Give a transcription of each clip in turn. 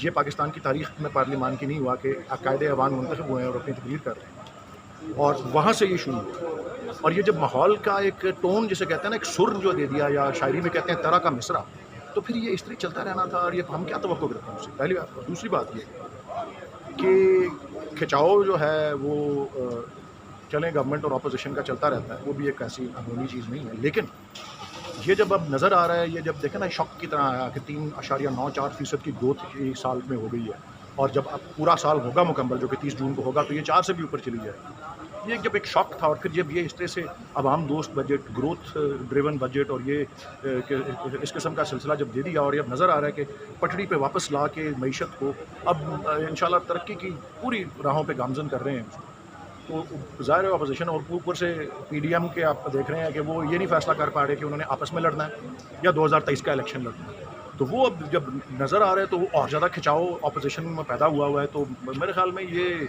یہ پاکستان کی تاریخ میں پارلیمان کی نہیں ہوا کہ قائد ایوان منتخب ہوئے ہیں اور اپنی تقریر کر رہے ہیں، اور وہاں سے یہ شروع ہوا. اور یہ جب ماحول کا ایک ٹون جسے کہتے ہیں نا، ایک سر جو دے دیا، یا شاعری میں کہتے ہیں طرح کا مصرع، تو پھر یہ اس طرح چلتا رہنا تھا. اور یہ ہم کیا توقع کرتے ہیں اس سے، پہلی بات. دوسری بات یہ کہ کھچاؤ جو ہے وہ چلیں گورنمنٹ اور اپوزیشن کا چلتا رہتا ہے، وہ بھی ایک ایسی عمومی چیز نہیں ہے. لیکن یہ جب اب نظر آ رہا ہے، یہ جب دیکھیں نا شوق کی طرح آیا کہ 3.94% کی گروتھ ایک سال میں ہو گئی ہے، اور جب اب پورا سال ہوگا مکمل جو کہ 30 جون کو ہوگا تو یہ 4 سے بھی اوپر چلی جائے گی. یہ جب ایک شوق تھا، اور پھر جب یہ اس طرح سے عوام دوست بجٹ، گروتھ ڈریون بجٹ، اور یہ اس قسم کا سلسلہ جب دے دیا، اور یہ اب نظر آ رہا ہے کہ پٹڑی پہ واپس لا کے معیشت کو اب انشاءاللہ ترقی کی پوری راہوں پہ گامزن کر رہے ہیں، تو ظاہر ہے اپوزیشن اور اوپر سے پی ڈی ایم کے آپ دیکھ رہے ہیں کہ وہ یہ نہیں فیصلہ کر پا رہے کہ انہوں نے آپس میں لڑنا ہے یا 2023 کا الیکشن لڑنا ہے. تو وہ اب جب نظر آ رہا ہے تو وہ اور زیادہ کھچاؤ اپوزیشن میں پیدا ہوا ہے. تو میرے خیال میں یہ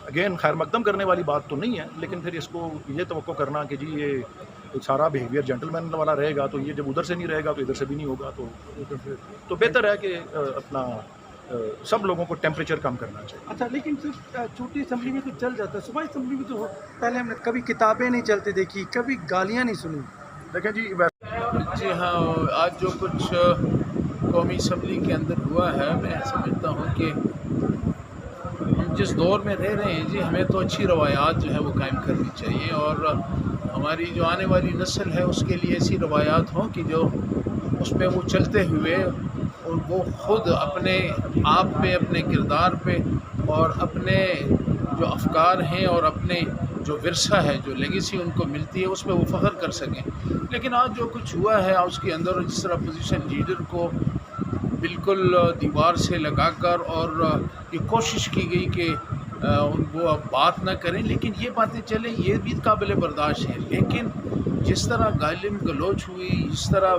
اگین خیر مقدم کرنے والی بات تو نہیں ہے، لیکن پھر اس کو یہ توقع کرنا کہ جی یہ سارا بیہیویئر جینٹل مین والا رہے گا، تو یہ جب ادھر سے نہیں رہے گا تو ادھر سے بھی نہیں ہوگا. تو بہتر ہے کہ اپنا سب لوگوں کو ٹیمپریچر کم کرنا چاہیے. اچھا، لیکن صرف چھوٹی اسمبلی میں تو چل جاتا ہے، صوبائی اسمبلی میں تو پہلے ہم نے کبھی کتابیں نہیں چلتے دیکھی، کبھی گالیاں نہیں سنی. دیکھیں جی جی ہاں، آج جو کچھ قومی اسمبلی کے اندر ہوا ہے، میں سمجھتا ہوں کہ ہم جس دور میں رہ رہے ہیں جی، ہمیں تو اچھی روایات جو ہے وہ قائم کرنی چاہیے، اور ہماری جو آنے والی نسل ہے اس کے لیے ایسی روایات ہوں کہ جو اس پہ وہ چلتے ہوئے اور وہ خود اپنے آپ پہ، اپنے کردار پہ، اور اپنے جو افکار ہیں اور اپنے جو ورثہ ہے، جو لیگیسی ان کو ملتی ہے، اس پہ وہ فخر کر سکیں. لیکن آج جو کچھ ہوا ہے اس کے اندر، جس طرح اپوزیشن لیڈر کو بالکل دیوار سے لگا کر اور یہ کوشش کی گئی کہ وہ اب بات نہ کریں، لیکن یہ باتیں چلیں، یہ بھی قابل برداشت ہے. لیکن جس طرح گالم گلوچ ہوئی، جس طرح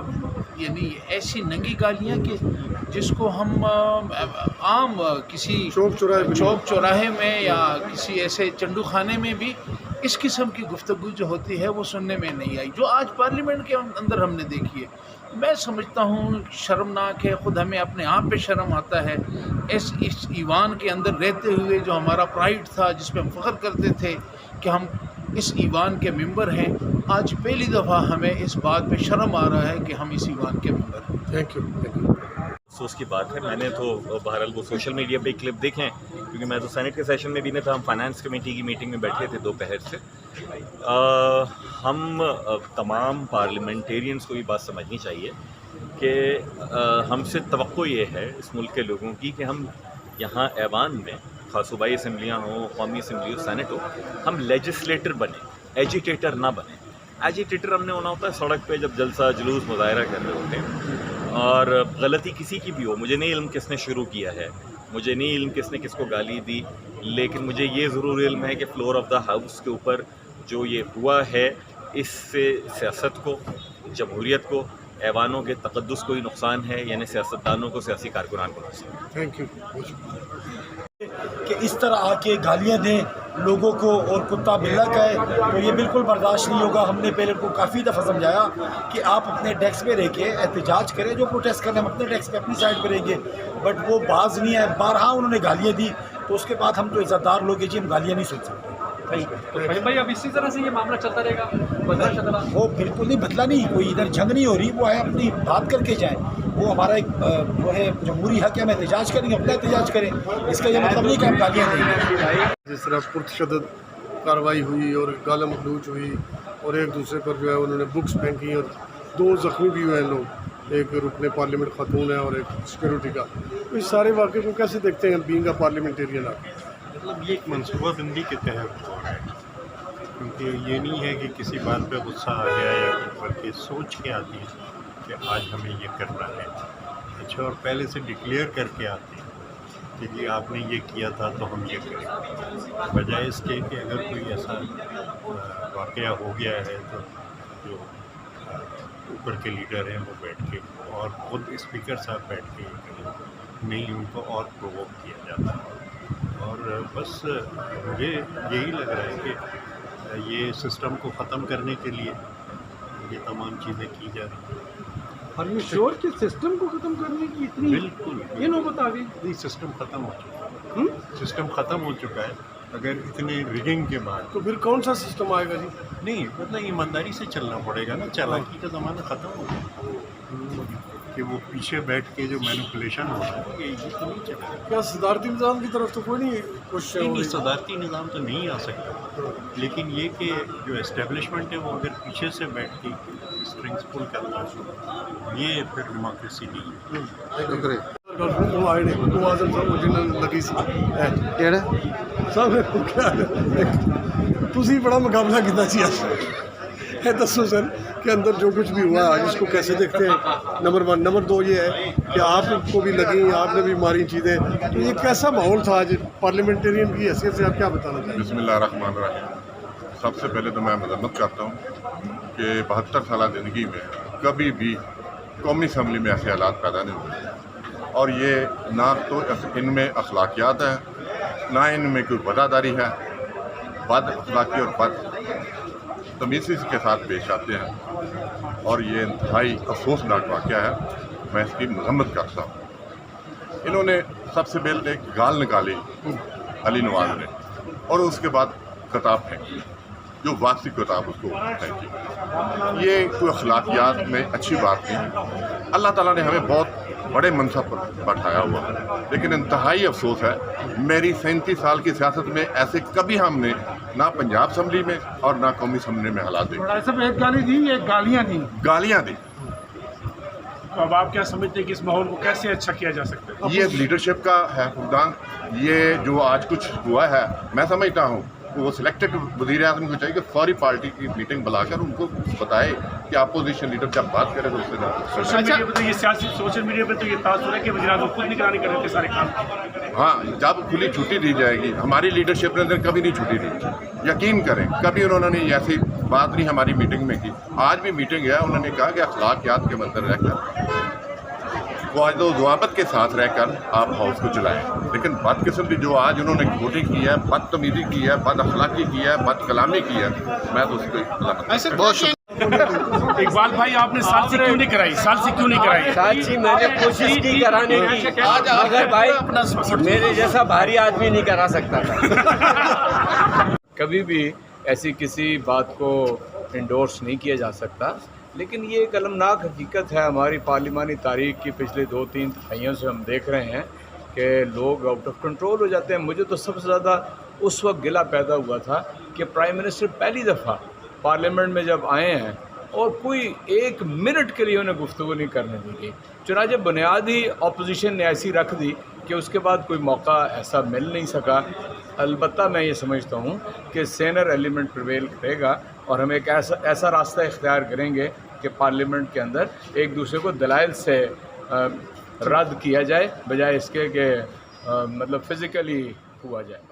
یعنی ایسی ننگی گالیاں کہ جس کو ہم عام کسی چوک چوراہے میں یا کسی ایسے چنڈو خانے میں بھی اس قسم کی گفتگو جو ہوتی ہے وہ سننے میں نہیں آئی، جو آج پارلیمنٹ کے اندر ہم نے دیکھی ہے. میں سمجھتا ہوں شرمناک ہے، خود ہمیں اپنے آپ پہ شرم آتا ہے. اس ایوان کے اندر رہتے ہوئے جو ہمارا پرائیڈ تھا، جس پہ ہم فخر کرتے تھے کہ ہم اس ایوان کے ممبر ہیں، آج پہلی دفعہ ہمیں اس بات پہ شرم آ رہا ہے کہ ہم اس ایوان کے ممبر ہیں. Thank you. افسوس کی بات ہے. میں نے تو بہرحال وہ سوشل میڈیا پہ کلپ دیکھیں، کیونکہ میں تو سینٹ کے سیشن میں بھی نہیں تھا، ہم فائنانس کمیٹی کی میٹنگ میں بیٹھے تھے دوپہر سے. ہم تمام پارلیمنٹیرینز کو یہ بات سمجھنی چاہیے کہ ہم سے توقع یہ ہے اس ملک کے لوگوں کی کہ ہم یہاں ایوان میں، خاص صوبائی اسمبلیاں ہوں، قومی اسمبلی ہو، سینٹ ہو، ہم لیجسلیٹر بنیں، ایجیٹیٹر نہ بنیں. ایجیٹیٹر ہم نے ہونا ہوتا ہے سڑک پہ جب جلسہ جلوس مظاہرہ کر رہے ہوتے ہیں، اور غلطی کسی کی بھی ہو. مجھے نہیں علم کس نے شروع کیا ہے، مجھے نہیں علم کس نے کس کو گالی دی، لیکن مجھے یہ ضرور علم ہے کہ فلور آف دا ہاؤس کے اوپر جو یہ ہوا ہے، اس سے سیاست کو، جمہوریت کو، ایوانوں کے تقدس کو ہی نقصان ہے، یعنی سیاستدانوں کو، سیاسی کارکنان کو نقصان ہے. Thank you. کہ اس طرح آ کے گالیاں دیں لوگوں کو اور کتا بلا کہے تو یہ بالکل برداشت نہیں ہوگا. ہم نے پہلے ان کو کافی دفعہ سمجھایا کہ آپ اپنے ڈیسک پہ رہ کے احتجاج کریں، جو پروٹیسٹ کریں ہم اپنے ڈیسک پہ اپنی سائڈ پہ رہیں گے، بٹ وہ باز نہیں ہے. بارہا انہوں نے گالیاں دی، تو اس کے بعد ہم تو عزت دار لوگ ہیں جی، ہم گالیاں نہیں سن سکتے. بھائی اب اسی طرح سے یہ معاملہ چلتا رہے گا؟ وہ بالکل نہیں بدلا نہیں، کوئی ادھر جنگ نہیں ہو رہی، وہ ہے اپنی بات کر کے جائیں. وہ ہمارا ایک جو ہے جمہوری حق ہے، ہم احتجاج کریں گے، اپنا احتجاج کریں. اس کا یہ مطلب نہیں کہ ہم گالیاں دیں گے. جس طرح پرتشدد کارروائی ہوئی اور گالم گلوچ ہوئی اور ایک دوسرے پر جو ہے انہوں نے بکس پھینکی اور 2 زخمی بھی ہوئے ہیں لوگ، ایک رکن پارلیمنٹ خاتون ہے اور ایک سیکورٹی کا. تو اس سارے واقعے کو کیسے دیکھتے ہیں بینگ اے پارلیمنٹیرین آپ؟ مطلب یہ ایک منصوبہ بندی کے تحت ہو رہا ہے، کیونکہ یہ نہیں ہے کہ کسی بات پہ غصہ آ گیا یا بلکہ سوچ کے آتی ہے کہ آج ہمیں یہ کرنا ہے. اچھا، اور پہلے سے ڈکلیئر کر کے آتے ہیں کہ جی آپ نے یہ کیا تھا تو ہم یہ کریں، بجائے اس کے کہ اگر کوئی ایسا واقعہ ہو گیا ہے تو جو اوپر کے لیڈر ہیں وہ بیٹھ کے اور خود اسپیکر صاحب بیٹھ کے یہ کریں، نہیں ان کو اور پرووک کیا جاتا ہے. اور بس مجھے یہی لگ رہا ہے کہ یہ سسٹم کو ختم کرنے کے لیے یہ تمام چیزیں کی جا رہی ہیں. اور یہ شور کے سسٹم کو ختم کرنے کی اتنی بالکل یہ نوبت آ گئی. نہیں سسٹم ختم ہو چکا ہے. سسٹم ختم ہو چکا ہے. اگر اتنے ریگنگ کے بعد تو پھر کون سا سسٹم آئے گا جی؟ نہیں مطلب ایمانداری سے چلنا پڑے گا نا. چالاکی کا زمانہ ختم ہو گیا کہ وہ پیچھے بیٹھ کے جو مینوپولیشن ہو رہا ہے یہ تو نہیں چلے گا. کیا صدارتی نظام کی طرف تو کوئی نہیں کوشش ہو نہیں رہی؟ صدارتی نظام تو نہیں آ سکتا لیکن یہ کہ جو اسٹیبلشمنٹ ہے وہ اگر پیچھے سے بیٹھ کے اسٹرنگس پل کرتا ہے یہ پھر ڈیموکریسی نہیں ہے. شکریہ. وہ آئے نہیں وہ اعظم صاحب جنہوں لگی سی کہڑے صاحب تسی بڑا مقابلہ کیتا سی ہے. دسو سر کہ اندر جو کچھ بھی ہوا آج اس کو کیسے دیکھتے ہیں؟ نمبر 1. نمبر 2 یہ ہے کہ آپ کو بھی لگیں آپ نے بھی ماری چیزیں تو یہ کیسا ماحول تھا آج پارلیمنٹرین کی حیثیت سے آپ کیا بتانا چاہیں؟ بسم اللہ الرحمن الرحیم. سب سے پہلے تو میں مذمت کرتا ہوں کہ 72 سالہ زندگی میں کبھی بھی قومی اسمبلی میں ایسے حالات پیدا نہیں ہوئے اور یہ نہ تو ان میں اخلاقیات ہیں نہ ان میں کوئی وفاداری ہے. بد اخلاقی اور بد تمیزی کے ساتھ پیش آتے ہیں اور یہ انتہائی افسوسناک واقعہ ہے. میں اس کی مذمت کرتا ہوں. انہوں نے سب سے پہلے ایک گال نکالی علی نواز نے اور اس کے بعد کتاب پھینکی جو واپسی کتاب اس کو پھینکی. یہ کوئی اخلاقیات میں اچھی بات نہیں. اللہ تعالیٰ نے ہمیں بہت بڑے منصب پر بٹھایا ہوا ہے لیکن انتہائی افسوس ہے میری 37 سال کی سیاست میں ایسے کبھی ہم نے نہ پنجاب اسمبلی میں اور نہ قومی اسمبلی میں حالات دیکھے. صاحب ایک گالی دی ایک گالیاں دی گالیاں دی. اب آپ کیا سمجھتے ہیں کہ اس ماحول کو کیسے اچھا کیا جا سکتا ہے؟ یہ لیڈرشپ کا ہے فقدان. یہ جو آج کچھ ہوا ہے میں سمجھتا ہوں وہ سلیکٹڈ وزیر اعظم کو چاہیے کہ فوری پارٹی کی میٹنگ بلا کر ان کو بتائے کہ اپوزیشن لیڈر جب بات کرے تو اس سے سوشل میڈیا پہ تو یہ سیاسی سوشل میڈیا پہ تو یہ تاثر ہے کہ وزیر اعظم خود نگرانی کر رہے تھے سارے کام. ہاں جب کھلی چھٹی دی جائے گی. ہماری لیڈرشپ نے کبھی نہیں چھٹی دی. یقین کریں کبھی انہوں نے ایسی بات نہیں ہماری میٹنگ میں کی. آج بھی میٹنگ ہے انہوں نے کہا کہ اخلاقیات کے منظر رہ کر واجد و ضوابط کے ساتھ رہ کر آپ ہاؤس کو چلائیں. لیکن بد قسم کی جو آج انہوں نے ووٹنگ کی ہے بدتمیزی کی ہے بد اخلاقی کی ہے بد کلامی کی ہے میں تو اس کو بہت شکریہ. اقبال بھائی آپ نے سالسی کیوں نہیں کرائی؟ سالسی کیوں نہیں کرائی؟ سالسی میں نے کوشش کی کرانے کی مگر بھائی میرے جیسا بھاری آدمی نہیں کرا سکتا تھا. کبھی بھی ایسی کسی بات کو انڈورس نہیں کیا جا سکتا لیکن یہ ایک المناک حقیقت ہے ہماری پارلیمانی تاریخ کی. پچھلے 2-3 دہائیوں سے ہم دیکھ رہے ہیں کہ لوگ آؤٹ آف کنٹرول ہو جاتے ہیں. مجھے تو سب سے زیادہ اس وقت گلہ پیدا ہوا تھا کہ پرائم منسٹر پہلی دفعہ پارلیمنٹ میں جب آئے ہیں اور کوئی 1 منٹ کے لیے انہیں گفتگو نہیں کرنے دی گئی. چنانچہ بنیادی اپوزیشن نے ایسی رکھ دی کہ اس کے بعد کوئی موقع ایسا مل نہیں سکا. البتہ میں یہ سمجھتا ہوں کہ سینئر ایلیمنٹ پریویل کرے گا اور ہم ایک ایسا راستہ اختیار کریں گے کہ پارلیمنٹ کے اندر ایک دوسرے کو دلائل سے رد کیا جائے بجائے اس کے کہ مطلب فزیکلی ہوا جائے.